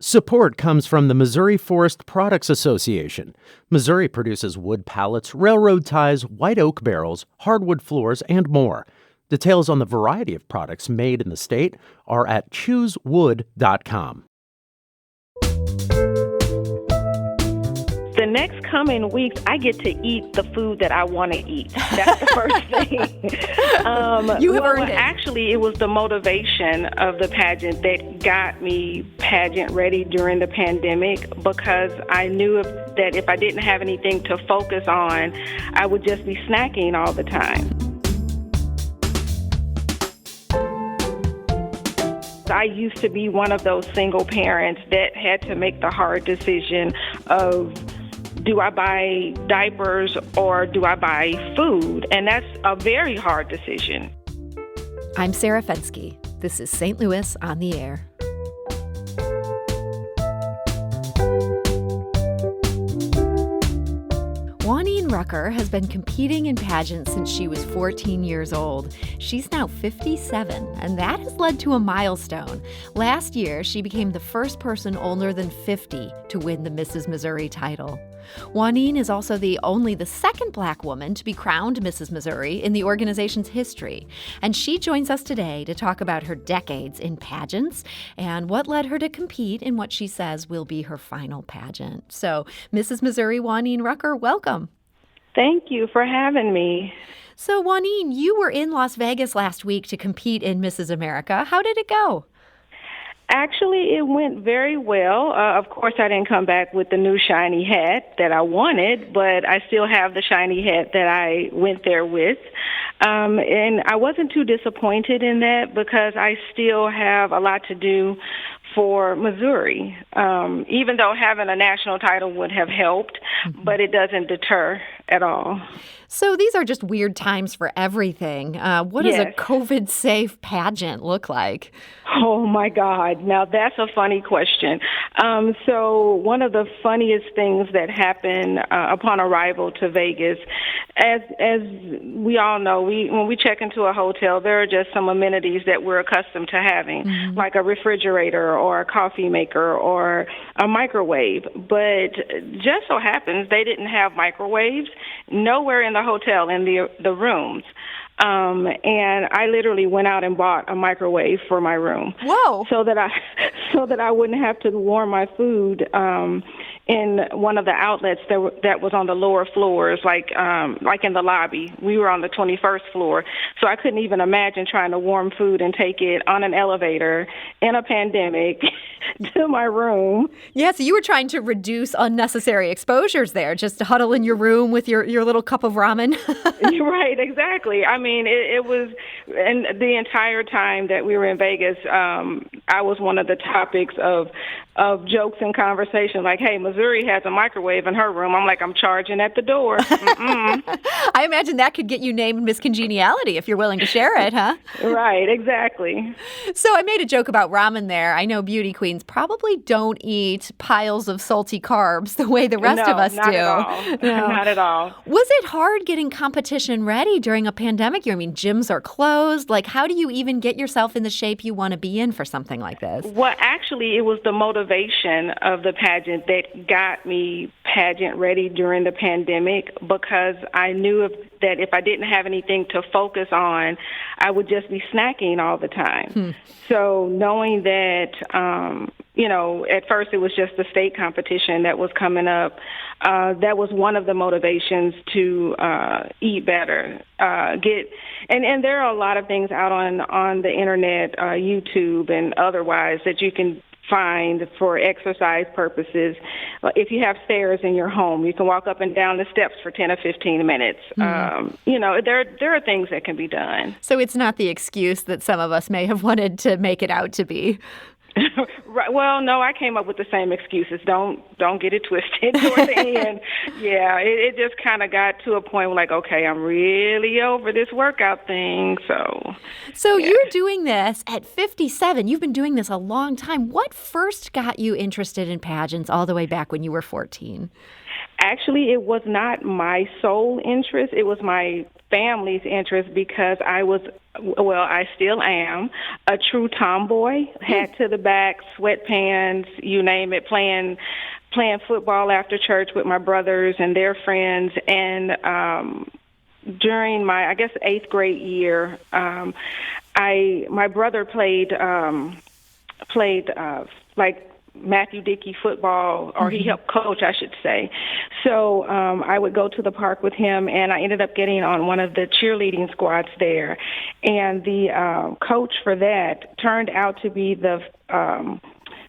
Support comes from the Missouri Forest Products Association. Missouri produces wood pallets, railroad ties, white oak barrels, hardwood floors, and more. Details on the variety of products made in the state are at choosewood.com. The next coming weeks, I get to eat the food that I want to eat. That's the first thing. You have earned it. Actually, it was the motivation of the pageant that got me pageant ready during the pandemic, because I knew that if I didn't have anything to focus on, I would just be snacking all the time. I used to be one of those single parents that had to make the hard decision of, do I buy diapers or do I buy food? And that's a very hard decision. I'm Sarah Fensky. This is St. Louis on the Air. Wauneen Rucker has been competing in pageants since she was 14 years old. She's now 57, and that has led to a milestone. Last year, she became the first person older than 50 to win the Mrs. Missouri title. Wauneen is also the second Black woman to be crowned Mrs. Missouri in the organization's history. And she joins us today to talk about her decades in pageants and what led her to compete in what she says will be her final pageant. So, Mrs. Missouri Wauneen Rucker, welcome. Thank you for having me. So, Wauneen, you were in Las Vegas last week to compete in Mrs. America. How did it go? Actually, it went very well. Of course, I didn't come back with the new shiny hat that I wanted, but I still have the shiny hat that I went there with. And I wasn't too disappointed in that, because I still have a lot to do for Missouri, even though having a national title would have helped, but it doesn't deter at all. So these are just weird times for everything. What does a COVID-safe pageant look like? Oh, my God. Now, that's a funny question. So one of the funniest things that happened upon arrival to Vegas, as we all know, when we check into a hotel, there are just some amenities that we're accustomed to having, like a refrigerator or a coffee maker or a microwave. But just so happens they didn't have microwaves nowhere in the hotel in the rooms. And I literally went out and bought a microwave for my room. Whoa! So that I wouldn't have to warm my food in one of the outlets that was on the lower floors, like in the lobby. We were on the 21st floor, so I couldn't even imagine trying to warm food and take it on an elevator in a pandemic to my room. Yeah, so you were trying to reduce unnecessary exposures there, just to huddle in your room with your little cup of ramen. Right, exactly. I mean, it was, and the entire time that we were in Vegas, I was one of the topics of jokes and conversation, like, hey, Missouri has a microwave in her room. I'm like, I'm charging at the door. I imagine that could get you named Miss Congeniality if you're willing to share it, huh? Right, exactly. So I made a joke about ramen there. I know beauty queens probably don't eat piles of salty carbs the way the rest of us do. No, not at all. Was it hard getting competition ready during a pandemic year? I mean, gyms are closed. Like, how do you even get yourself in the shape you want to be in for something like this? Well, actually, it was the motivation of the pageant that got me pageant ready during the pandemic, because I knew that if I didn't have anything to focus on, I would just be snacking all the time. So knowing that, at first it was just the state competition that was coming up, that was one of the motivations to eat better, and there are a lot of things out on the internet, YouTube and otherwise, that you can find for exercise purposes. If you have stairs in your home, you can walk up and down the steps for 10 or 15 minutes. There are things that can be done. So it's not the excuse that some of us may have wanted to make it out to be. Right. Well, no, I came up with the same excuses. Don't get it twisted toward the end. Yeah, it just kind of got to a point where, like, okay, I'm really over this workout thing. So yeah. You're doing this at 57. You've been doing this a long time. What first got you interested in pageants all the way back when you were 14? Actually, it was not my sole interest. It was my family's interest because I still am a true tomboy, hat to the back, sweatpants, you name it, playing football after church with my brothers and their friends. And during my, I guess, 8th grade year, my brother played like Matthew Dickey football, or he helped coach, I should say. So I would go to the park with him, and I ended up getting on one of the cheerleading squads there. And the coach for that turned out to be the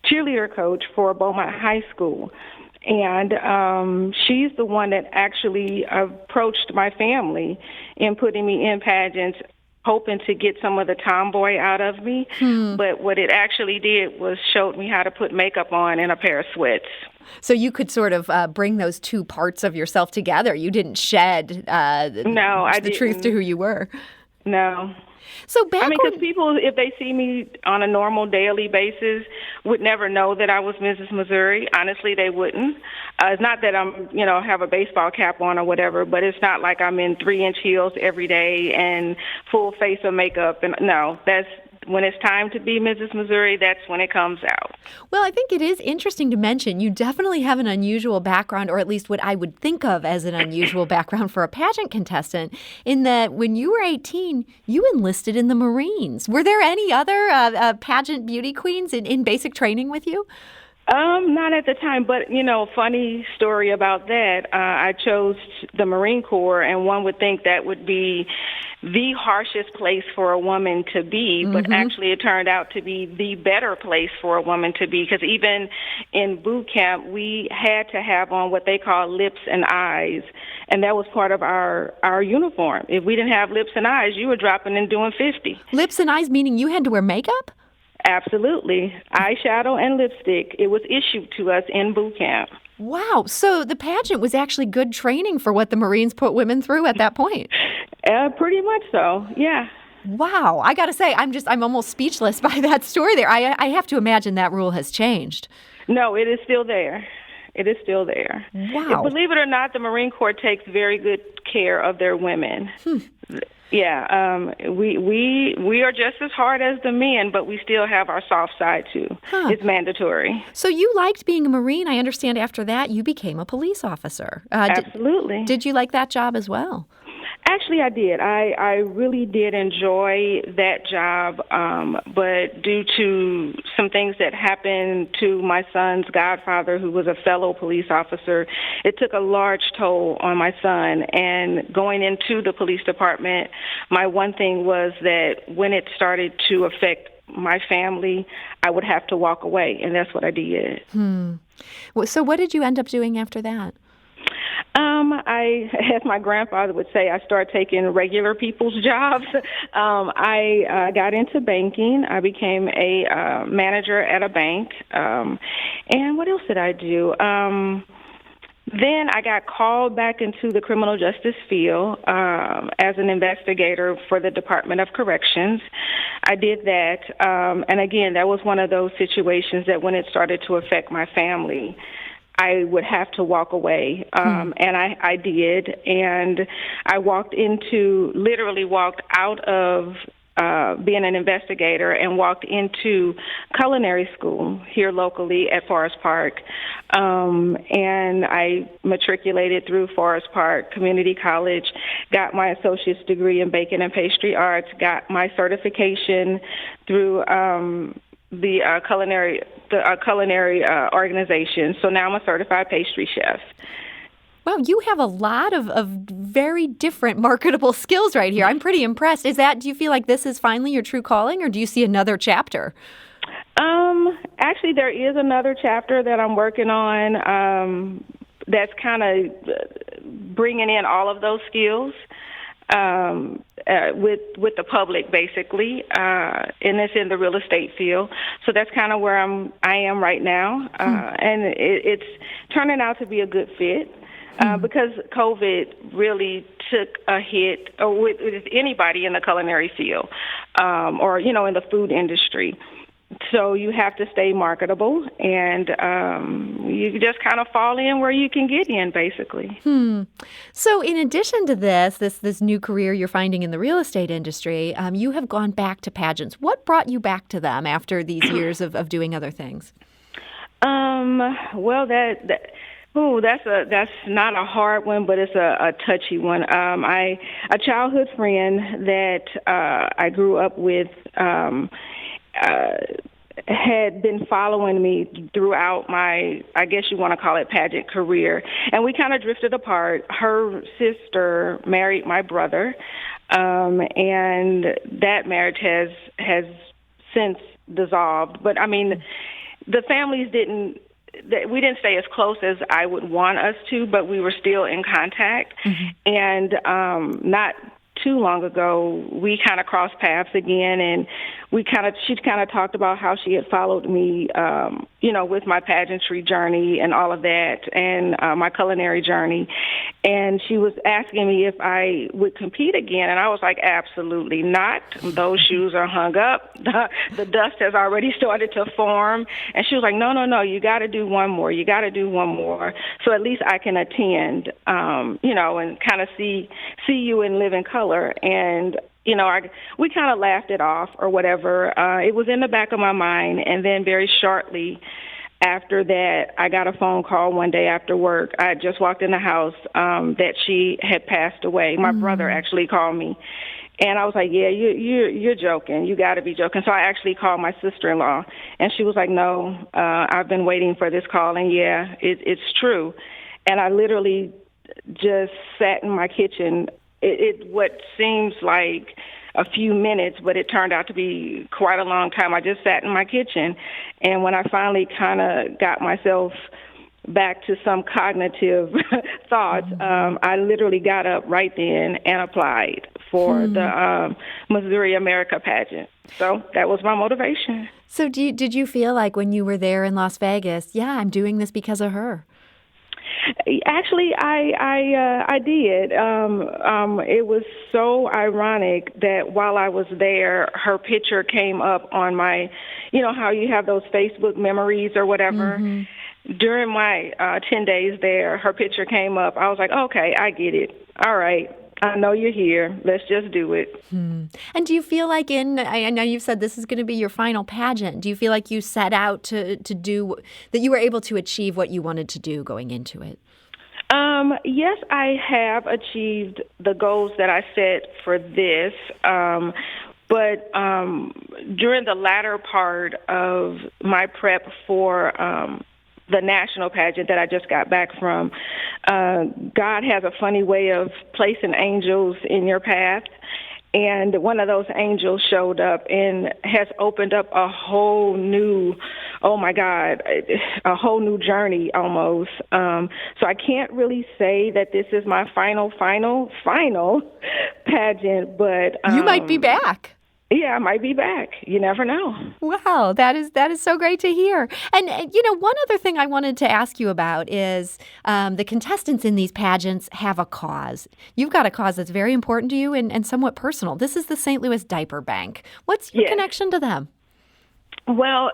cheerleader coach for Beaumont High School. And she's the one that actually approached my family in putting me in pageants, hoping to get some of the tomboy out of me. But what it actually did was showed me how to put makeup on and a pair of sweats. So you could sort of bring those two parts of yourself together. You didn't shed the truth to who you were. No. So because people, if they see me on a normal daily basis, would never know that I was Mrs. Missouri. Honestly, they wouldn't. It's not that I'm, have a baseball cap on or whatever, but it's not like I'm in 3-inch heels every day and full face of makeup. And no, that's when it's time to be Mrs. Missouri, that's when it comes out. Well, I think it is interesting to mention you definitely have an unusual background, or at least what I would think of as an unusual background for a pageant contestant, in that when you were 18, you enlisted in the Marines. Were there any other pageant beauty queens in basic training with you? Not at the time, but, funny story about that. I chose the Marine Corps, and one would think that would be the harshest place for a woman to be, but actually it turned out to be the better place for a woman to be, because even in boot camp, we had to have on what they call lips and eyes, and that was part of our uniform. If we didn't have lips and eyes, you were dropping and doing 50. Lips and eyes, meaning you had to wear makeup? Absolutely. Eyeshadow and lipstick. It was issued to us in boot camp. Wow. So the pageant was actually good training for what the Marines put women through at that point. Pretty much so, yeah. Wow. I got to say, I'm almost speechless by that story there. I have to imagine that rule has changed. No, it is still there. It is still there. Wow. Believe it or not, the Marine Corps takes very good care of their women. Yeah, we are just as hard as the men, but we still have our soft side too. It's mandatory. So you liked being a Marine. I understand after that you became a police officer. Absolutely. Did you like that job as well? Actually, I did. I really did enjoy that job, but due to some things that happened to my son's godfather, who was a fellow police officer, it took a large toll on my son. And going into the police department, my one thing was that when it started to affect my family, I would have to walk away, and that's what I did. So what did you end up doing after that? As my grandfather would say, I started taking regular people's jobs. I got into banking. I became a manager at a bank. And what else did I do? Then I got called back into the criminal justice field as an investigator for the Department of Corrections. I did that. And again, that was one of those situations that when it started to affect my family, I would have to walk away, and I did, and I literally walked out of being an investigator and walked into culinary school here locally at Forest Park, and I matriculated through Forest Park Community College, got my associate's degree in baking and pastry arts, got my certification through the culinary organization. So now I'm a certified pastry chef. Wow, you have a lot of very different marketable skills right here. I'm pretty impressed. Do you feel like this is finally your true calling, or do you see another chapter? Actually, there is another chapter that I'm working on that's kind of bringing in all of those skills. With the public, basically, and it's in the real estate field. So that's kind of where I am right now, and it's turning out to be a good fit because COVID really took a hit, or with anybody in the culinary field, or in the food industry. So you have to stay marketable, and you just kind of fall in where you can get in, basically. So in addition to this new career you're finding in the real estate industry, you have gone back to pageants. What brought you back to them after these years of doing other things? Well, that's not a hard one, but it's a touchy one. A childhood friend that I grew up with had been following me throughout my, I guess you want to call it, pageant career. And we kind of drifted apart. Her sister married my brother, and that marriage has since dissolved. But, I mean, the families we didn't stay as close as I would want us to, but we were still in contact. And not too long ago, we kind of crossed paths again, and she kind of talked about how she had followed me, with my pageantry journey and all of that, and my culinary journey. And she was asking me if I would compete again, and I was like, absolutely not. Those shoes are hung up. The dust has already started to form. And she was like, no, you got to do one more. You got to do one more, so at least I can attend, and kind of see you in living color. And we kind of laughed it off or whatever. It was in the back of my mind, and then very shortly after that, I got a phone call one day after work. I had just walked in the house that she had passed away. My brother actually called me, and I was like, "Yeah, you're joking. You got to be joking." So I actually called my sister-in-law, and she was like, "No, I've been waiting for this call, and yeah, it's true." And I literally just sat in my kitchen. It what seems like a few minutes, but it turned out to be quite a long time. I just sat in my kitchen, and when I finally kind of got myself back to some cognitive thoughts, I literally got up right then and applied for the Missouri America pageant. So that was my motivation. So did you feel like when you were there in Las Vegas, I'm doing this because of her? Actually, I did. It was so ironic that while I was there, her picture came up on my, how you have those Facebook memories or whatever. During my 10 days there, her picture came up. I was like, okay, I get it. All right. I know you're here. Let's just do it. And do you feel like I know you've said this is going to be your final pageant. Do you feel like you set out to do, that you were able to achieve what you wanted to do going into it? Yes, I have achieved the goals that I set for this. But during the latter part of my prep for the national pageant that I just got back from, God has a funny way of placing angels in your path. And one of those angels showed up and has opened up a whole new, a whole new journey almost. So I can't really say that this is my final pageant, but you might be back. Yeah, I might be back. You never know. Wow, that is so great to hear. And, one other thing I wanted to ask you about is the contestants in these pageants have a cause. You've got a cause that's very important to you and somewhat personal. This is the St. Louis Diaper Bank. What's your connection to them? Well,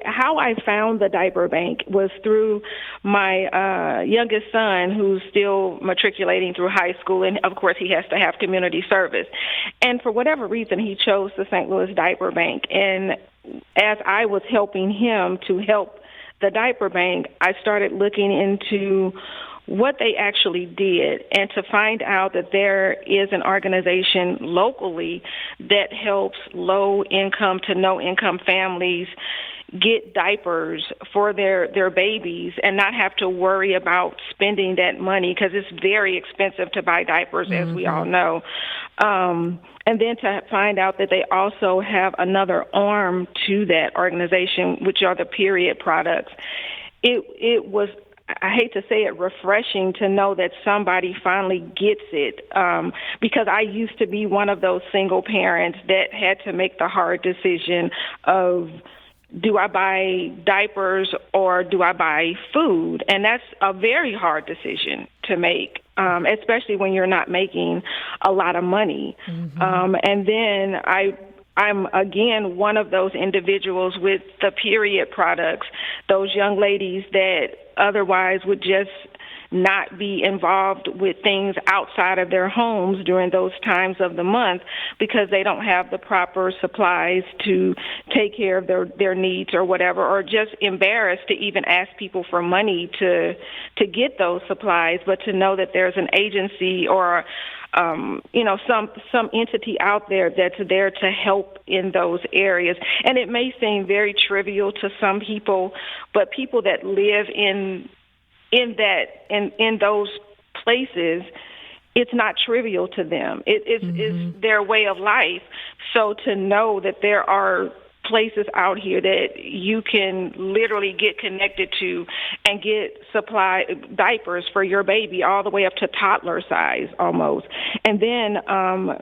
how I found the Diaper Bank was through my youngest son, who's still matriculating through high school, and of course he has to have community service. And for whatever reason, he chose the St. Louis Diaper Bank. And as I was helping him to help the Diaper Bank, I started looking into what they actually did, and to find out that there is an organization locally that helps low-income to no-income families get diapers for their babies and not have to worry about spending that money, because it's very expensive to buy diapers, as we all know. And then to find out that they also have another arm to that organization, which are the period products. It was, I hate to say it, refreshing to know that somebody finally gets it, because I used to be one of those single parents that had to make the hard decision of, do I buy diapers or do I buy food? And that's a very hard decision to make, especially when you're not making a lot of money. And then I I'm, again, one of those individuals with the period products, those young ladies that otherwise would just not be involved with things outside of their homes during those times of the month because they don't have the proper supplies to take care of their needs or whatever, or just embarrassed to even ask people for money to get those supplies, but to know that there's an agency or some entity out there that's there to help in those areas. And it may seem very trivial to some people, but people that live in those places, it's not trivial to them. It's their way of life. So to know that there are places out here that you can literally get connected to and get supply diapers for your baby all the way up to toddler size almost. And then, I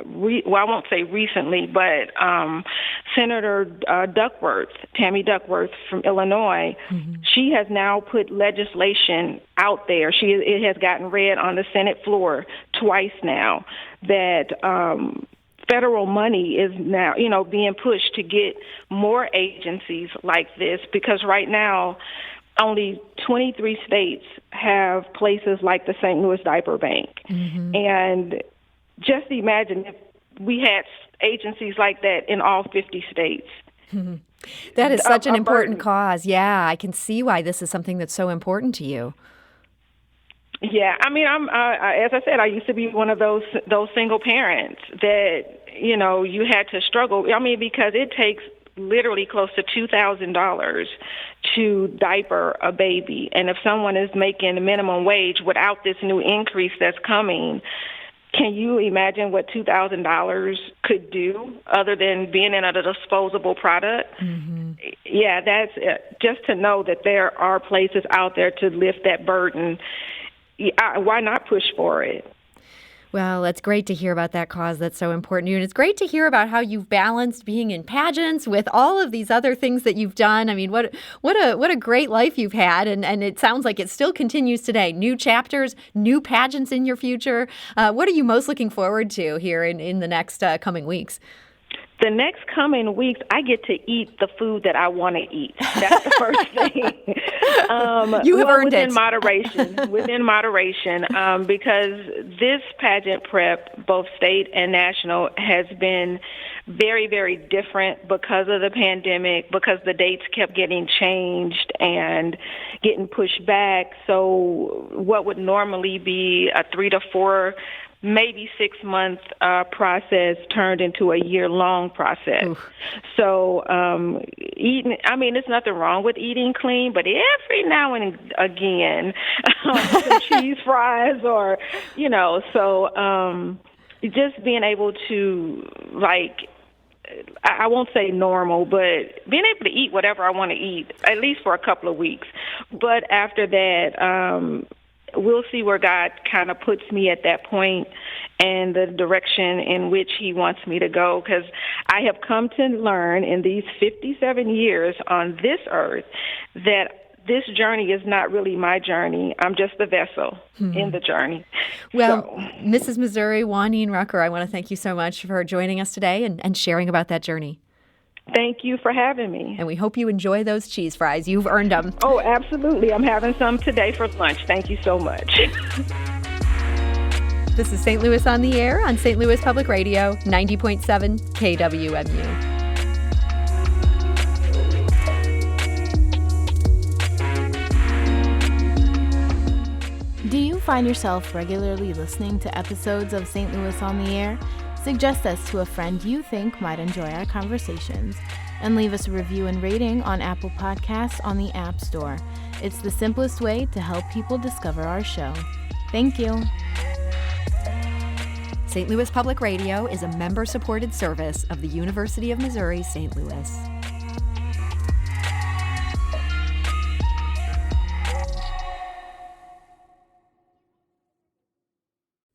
won't say recently, but Senator Tammy Duckworth from Illinois, she has now put legislation out there. It has gotten read on the Senate floor twice now that federal money is now, being pushed to get more agencies like this, because right now only 23 states have places like the St. Louis Diaper Bank. And just imagine if we had agencies like that in all 50 states. That is such an important cause. Yeah, I can see why this is something that's so important to you. Yeah, I mean, as I said, I used to be one of those single parents that, you had to struggle. I mean, because it takes literally close to $2,000 to diaper a baby. And if someone is making the minimum wage without this new increase that's coming, can you imagine what $2,000 could do other than being in a disposable product? Yeah, that's it. Just to know that there are places out there to lift that burden. Why not push for it? Well, it's great to hear about that cause that's so important to you. And it's great to hear about how you've balanced being in pageants with all of these other things that you've done. I mean, what a great life you've had. And it sounds like it still continues today. New chapters, new pageants in your future. What are you most looking forward to here in the next coming weeks? The next coming weeks, I get to eat the food that I want to eat. That's the first thing. You have earned it. Within moderation, because this pageant prep, both state and national, has been very, very different because of the pandemic, because the dates kept getting changed and getting pushed back. So what would normally be a 3 to 4 maybe 6-month process turned into a year-long process. Oof. So eating, I mean, there's nothing wrong with eating clean, but every now and again, some cheese fries or, so just being able to, I won't say normal, but being able to eat whatever I want to eat, at least for a couple of weeks. But after that, we'll see where God kind of puts me at that point and the direction in which he wants me to go, because I have come to learn in these 57 years on this earth that this journey is not really my journey. I'm just the vessel in the journey. Well, Mrs. Missouri, Wauneen Rucker, I want to thank you so much for joining us today and sharing about that journey. Thank you for having me. And we hope you enjoy those cheese fries. You've earned them. Oh, absolutely. I'm having some today for lunch. Thank you so much. This is St. Louis on the Air on St. Louis Public Radio, 90.7 KWMU. Do you find yourself regularly listening to episodes of St. Louis on the Air? Suggest us to a friend you think might enjoy our conversations, and leave us a review and rating on Apple Podcasts on the App Store. It's the simplest way to help people discover our show. Thank you. St. Louis Public Radio is a member-supported service of the University of Missouri, St. Louis.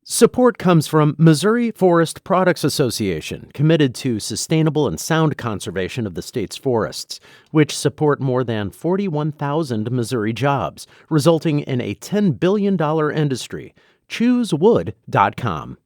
Support comes from Missouri Forest Products Association, committed to sustainable and sound conservation of the state's forests, which support more than 41,000 Missouri jobs, resulting in a $10 billion industry. ChooseWood.com.